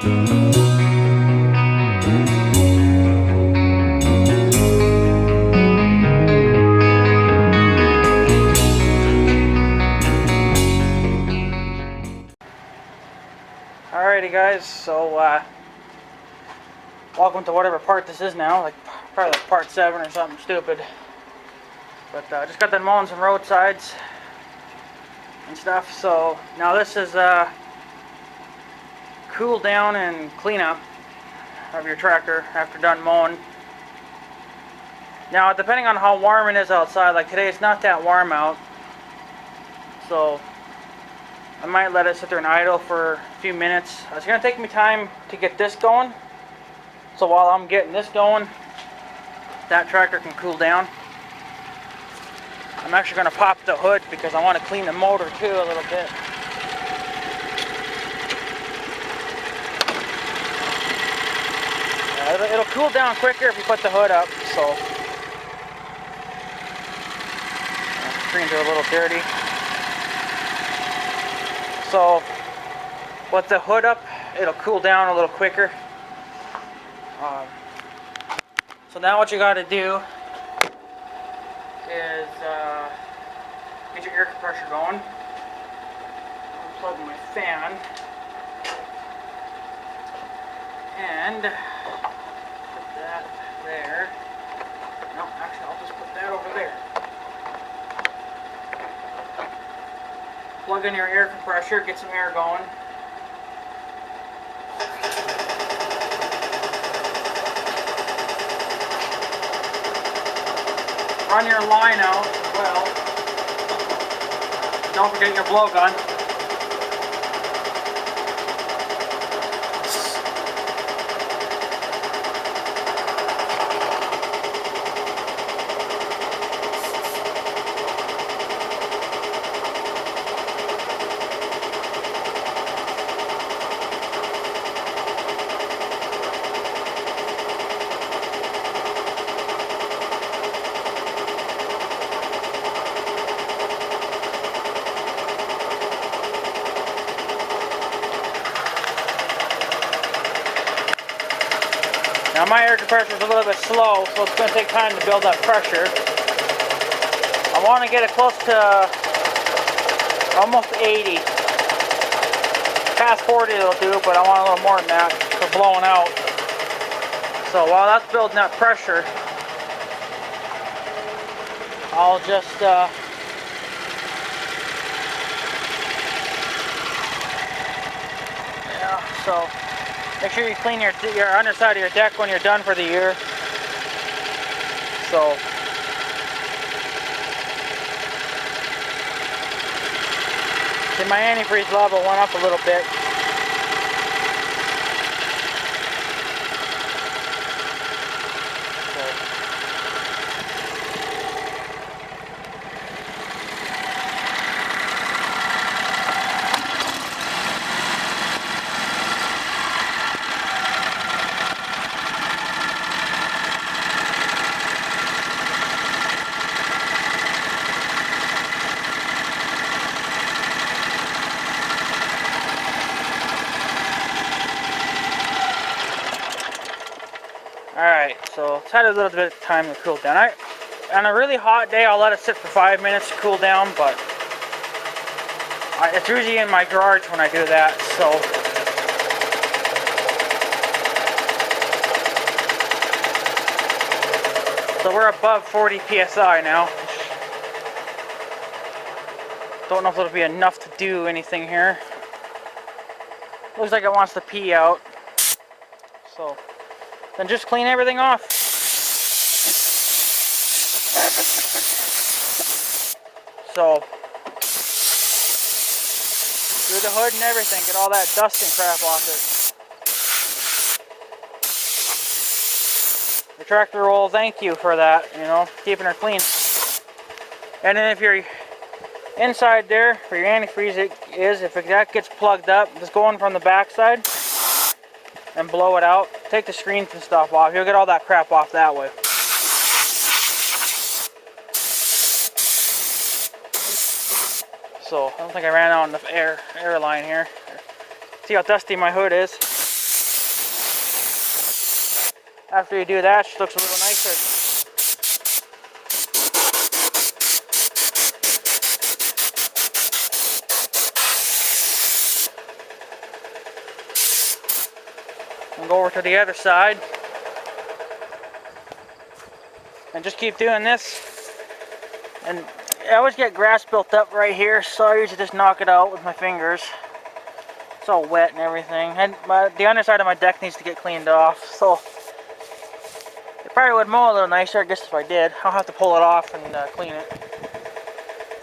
Alrighty guys, so welcome to whatever part this is now, like probably like part 7 or something stupid. But just got done mowing some roadsides and stuff, so now this is cool down and cleanup of your tractor after done mowing. Now depending on how warm it is outside, like today it's not that warm out, so I might let it sit there and idle for a few minutes. It's going to take me time to get this going. So while I'm getting this going, that tractor can cool down. I'm actually going to pop the hood because I want to clean the motor too a little bit. It'll cool down quicker if you put the hood up. So the screens are a little dirty. So with the hood up, it'll cool down a little quicker. So now what you got to do is get your air compressor going. I'm plugging my fan and put that there. No, actually I'll just put that over there. Plug in your air compressor, get some air going. Run your line out as well. Don't forget your blowgun. Now my air compressor is a little bit slow, so it's going to take time to build up pressure. I want to get it close to almost 80. Past 40 it'll do, but I want a little more than that for blowing out. So while that's building up pressure, I'll just so make sure you clean your underside of your deck when you're done for the year. So see, my antifreeze level went up a little bit. Alright, so it's had a little bit of time to cool down. On a really hot day, I'll let it sit for 5 minutes to cool down, but it's usually in my garage when I do that, so we're above 40 psi now. Don't know if it'll be enough to do anything here. Looks like it wants to pee out. So then just clean everything off. So do the hood and everything, get all that dust and crap off it. The tractor will thank you for that, you know, keeping her clean. And then if you're inside there where your antifreeze if that gets plugged up, just go in from the back side and blow it out. Take the screens and stuff off. You'll get all that crap off that way. So I don't think I ran out enough air line here. See how dusty my hood is. after you do that, it just looks a little nicer. And go over to the other side. And just keep doing this. And I always get grass built up right here, so I usually just knock it out with my fingers. It's all wet and everything. And the underside of my deck needs to get cleaned off, so it probably would mow a little nicer, I guess, if I did. I'll have to pull it off and clean it.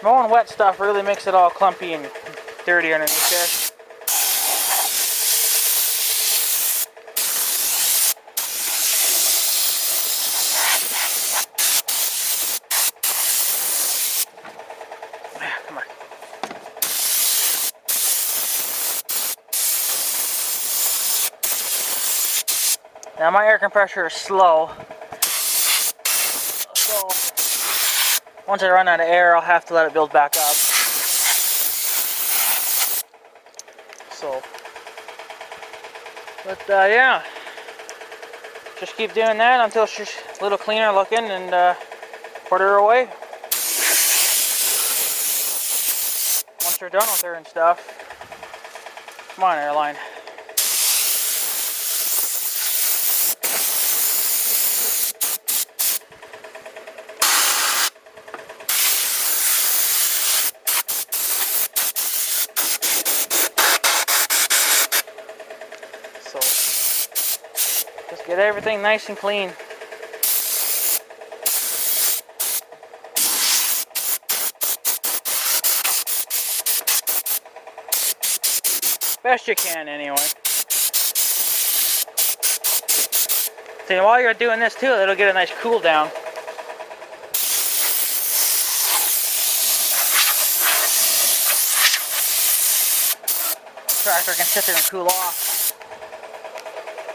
Mowing wet stuff really makes it all clumpy and dirty underneath there. Come on. Now my air compressor is slow, so once I run out of air, I'll have to let it build back up. So, but yeah, just keep doing that until she's a little cleaner looking, and put her away. Once you're done with her and stuff, come on, airline. So, just get everything nice and clean. Best you can, anyway. See, while you're doing this too, it'll get a nice cool down. Tractor can sit there and cool off.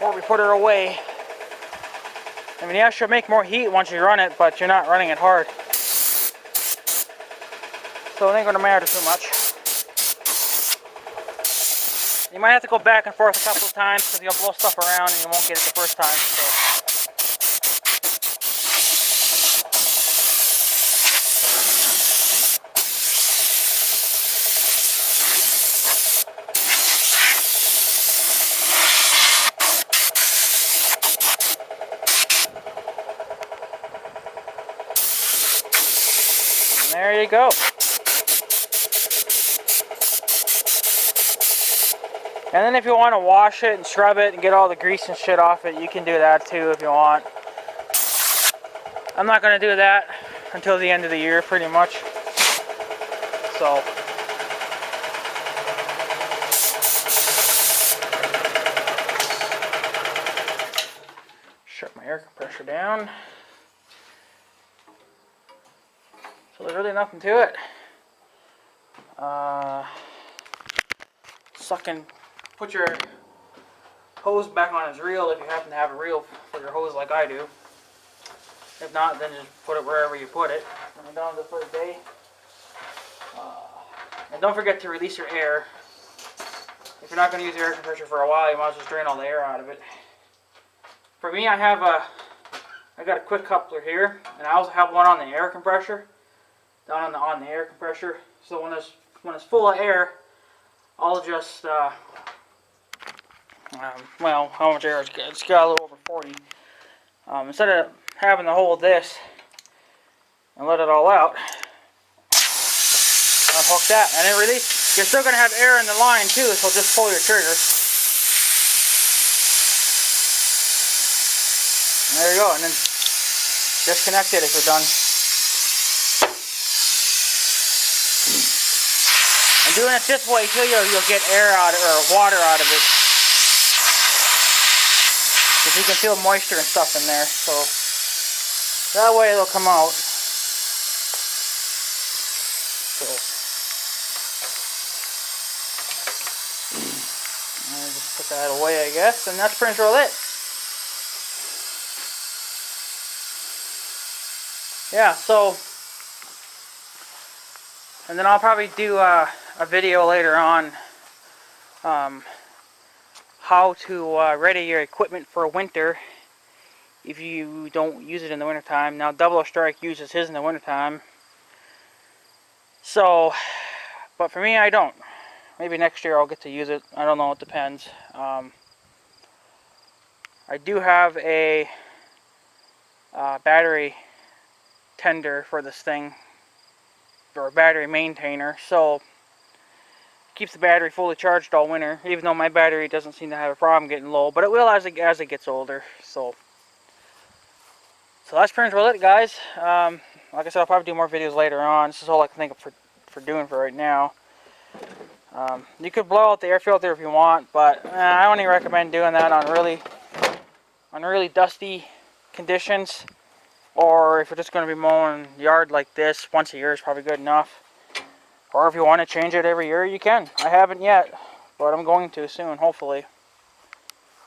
Or we put her away. I mean, yeah, she'll make more heat once you run it, but you're not running it hard. So it ain't gonna matter too much. You might have to go back and forth a couple of times because you'll blow stuff around and you won't get it the first time. So. And there you go. And then if you want to wash it and scrub it and get all the grease and shit off it, you can do that too if you want. I'm not going to do that until the end of the year, pretty much. So. Shut my air compressor down. So there's really nothing to it. Sucking. Put your hose back on its reel if you happen to have a reel for your hose like I do. If not, then just put it wherever you put it. And I'm done for the day. And don't forget to release your air. If you're not going to use your air compressor for a while, you might as well just drain all the air out of it. For me, I got a quick coupler here, and I also have one on the air compressor. Down on the air compressor. So when it's full of air, I'll just well, how much air? It's got a little over 40. Instead of having to hold this and let it all out, unhook that, and it releases. You're still going to have air in the line too, so just pull your trigger. And there you go, and then disconnect it if you're done. And doing it this way too, you'll get air out of, or water out of it. Because you can feel moisture and stuff in there, so that way it'll come out. So, I'll just put that away, I guess, and that's pretty much all it. Yeah, so, and then I'll probably do a video later on how to ready your equipment for winter if you don't use it in the wintertime. Now, Double O Strike uses his in the wintertime. So, but for me, I don't. Maybe next year I'll get to use it. I don't know. It depends. I do have a battery tender for this thing, or a battery maintainer, so it keeps the battery fully charged all winter, even though my battery doesn't seem to have a problem getting low, but it will as it gets older. So that's pretty much it, guys. Like I said, I'll probably do more videos later on. This is all I can think of for doing for right now. You could blow out the air filter if you want, but I only recommend doing that on really dusty conditions, or if you're just going to be mowing yard like this, once a year is probably good enough. Or if you want to change it every year, you can. I haven't yet, but I'm going to soon, hopefully.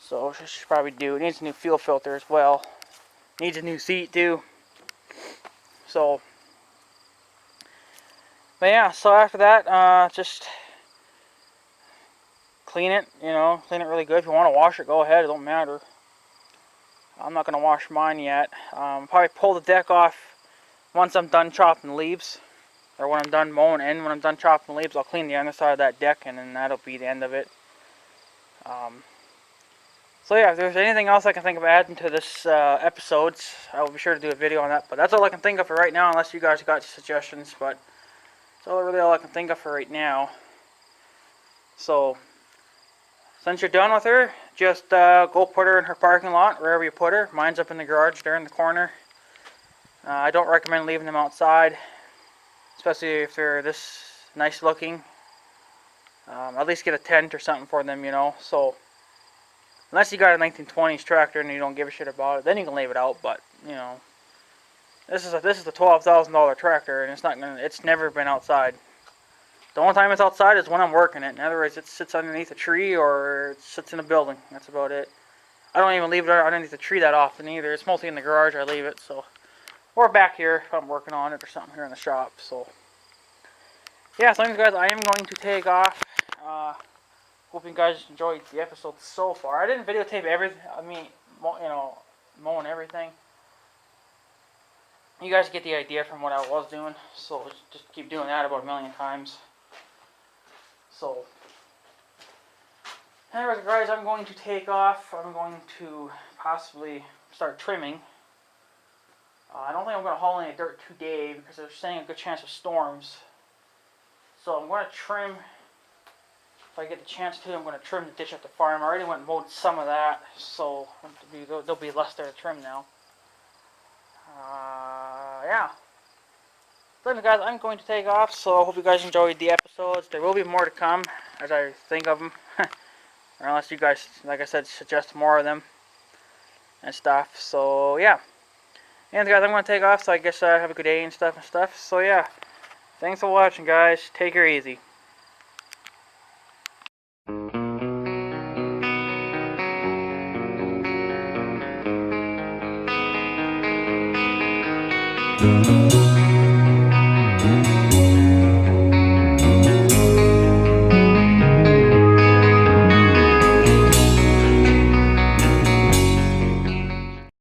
So I should probably do. It needs a new fuel filter as well. Needs a new seat too. So, but yeah, so after that, just clean it, clean it really good. If you want to wash it, go ahead, it don't matter. I'm not going to wash mine yet. Probably pull the deck off once I'm done chopping leaves, or when I'm done mowing, and when I'm done chopping leaves, I'll clean the underside of that deck, and then that'll be the end of it. So yeah, if there's anything else I can think of adding to this episodes, I will be sure to do a video on that. But that's all I can think of for right now, unless you guys got suggestions. But that's really all I can think of for right now. So since you're done with her, just go put her in her parking lot, wherever you put her. Mine's up in the garage there in the corner. I don't recommend leaving them outside, especially if they're this nice looking. At least get a tent or something for them, So unless you got a 1920s tractor and you don't give a shit about it, then you can leave it out. But this is the $12,000 tractor, and it's never been outside. The only time it's outside is when I'm working it. In other words, it sits underneath a tree or it sits in a building. That's about it. I don't even leave it underneath the tree that often either. It's mostly in the garage I leave it. So, or back here if I'm working on it or something here in the shop. So yeah, so anyways, guys, I am going to take off. Hope you guys enjoyed the episode so far. I didn't videotape everything. Mowing everything. You guys get the idea from what I was doing. So just keep doing that about a million times. So, anyways, guys, I'm going to take off. I'm going to possibly start trimming. I don't think I'm going to haul any dirt today because they're saying a good chance of storms. So I'm going to trim. If I get the chance to, I'm going to trim the ditch at the farm. I already went and mowed some of that, so there'll be less there to trim now. Yeah. So guys, I'm going to take off, so I hope you guys enjoyed the episodes. There will be more to come as I think of them. Or unless you guys, like I said, suggest more of them and stuff. So yeah. And guys, I'm going to take off, so I guess have a good day and stuff. So yeah. Thanks for watching, guys. Take her easy. Thank you.